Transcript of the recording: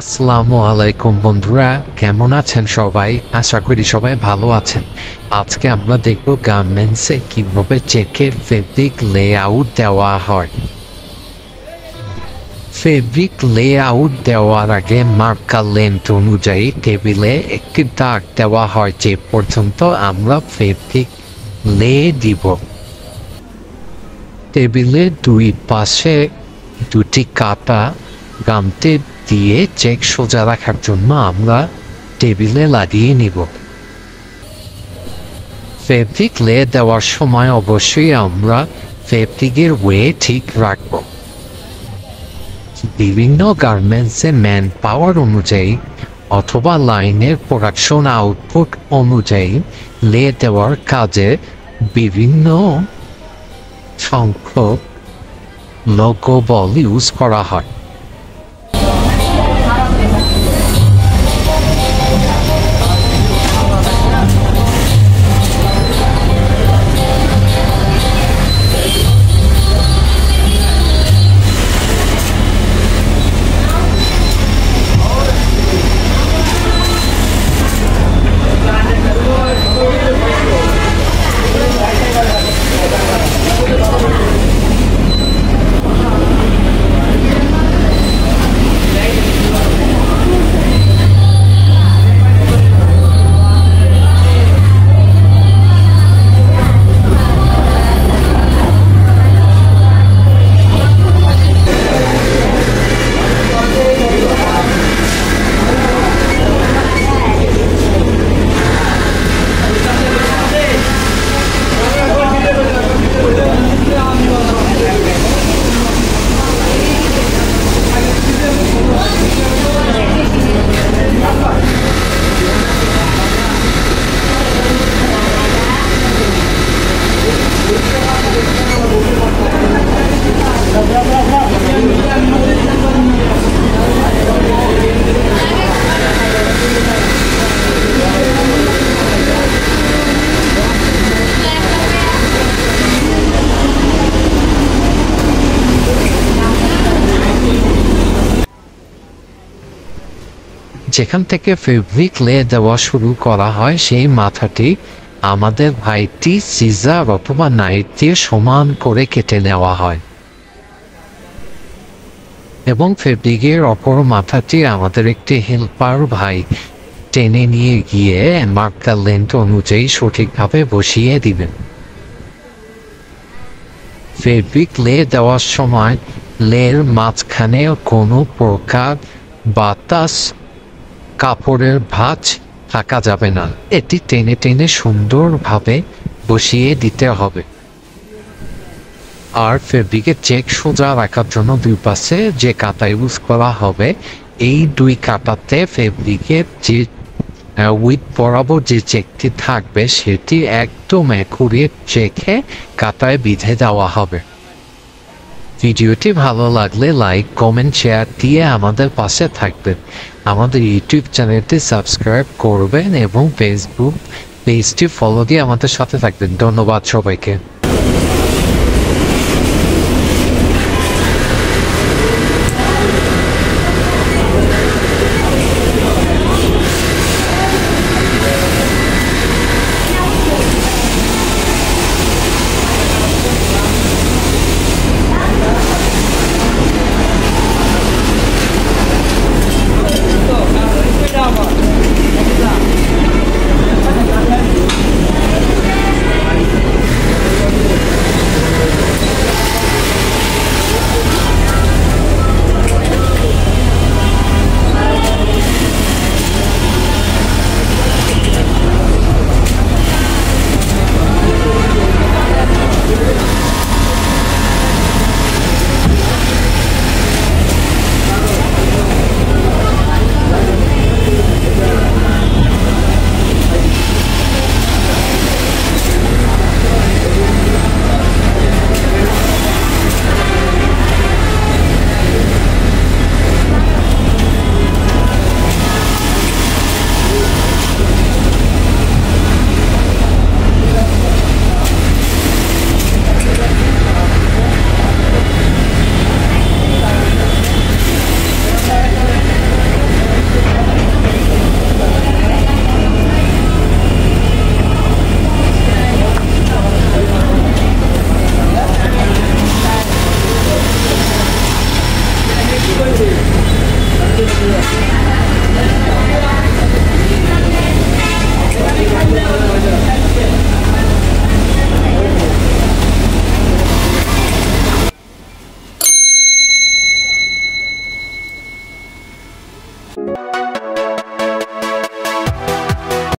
আসসালামু আলাইকুম বন্ধুরা, কেমন আছেন সবাই? আশা করি সবাই ভালো আছেন। আজকে আমরা দেখব গার্মেন্টসে কিভাবে চেকের ফেব্রিক লেআউট দেওয়া হয়। ফেব্রিক লেআউট দেওয়ার আগে মার্কার লেন্থ অনুযায়ী টেবিলে একটি দাগ দেওয়া হয় যে পর্যন্ত আমরা ফেব্রিক লে দিব। টেবিলের দুই পাশে দুটি কাটা গামতে দিয়ে চেক সোজা রাখার জন্য আমরা টেবিলে লাগিয়ে নিব। ফেব্রিক লে দেওয়ার সময় অবশ্যই আমরা ফেব্রিকের ওয়ে ঠিক রাখব। বিভিন্ন গার্মেন্টসে ম্যান পাওয়ার অনুযায়ী অথবা লাইনের প্রোডাকশন আউটপুট অনুযায়ী লে দেওয়ার কাজে বিভিন্ন সংখ্যক লোগো বল ইউজ করা হয়। যেখান থেকে ফেব্রিক লে দেওয়া শুরু করা হয় সেই মাথাটি আমাদের ভাইটি সিজার অথবা নাইফ দিয়ে সমান করে কেটে নেওয়া হয় এবং ফেব্রিকের অপর মাথাটি আমাদের একটি হেল্পার ভাই টেনে নিয়ে গিয়ে মার্কার লেন্থ অনুযায়ী সঠিকভাবে বসিয়ে দিবেন। ফেব্রিক লে দেওয়ার সময় লের মাঝখানে কোনো প্রকার বাতাস কাপড়ের ভাঁজ থাকা যাবে না। এটি টেনে টেনে সুন্দরভাবে বসিয়ে দিতে হবে। আর ফেব্রিকের চেক সোজা রাখার জন্য দুই পাশে যে কাটা ইউজ করা হবে, এই দুই কাটাতে ফেব্রিকের যে উইথ বরাবর যে চেকটি থাকবে সেটি একদম অ্যাকুরেট চেকে কাটায় বিঁধে দেওয়া হবে। ভিডিওটি ভালো লাগলে লাইক, কমেন্ট, শেয়ার দিয়ে আমাদের পাশে থাকবেন। আমাদের ইউটিউব চ্যানেলটি সাবস্ক্রাইব করবেন এবং ফেসবুক পেজটি ফলো দিয়ে আমাদের সাথে থাকবেন। ধন্যবাদ সবাইকে।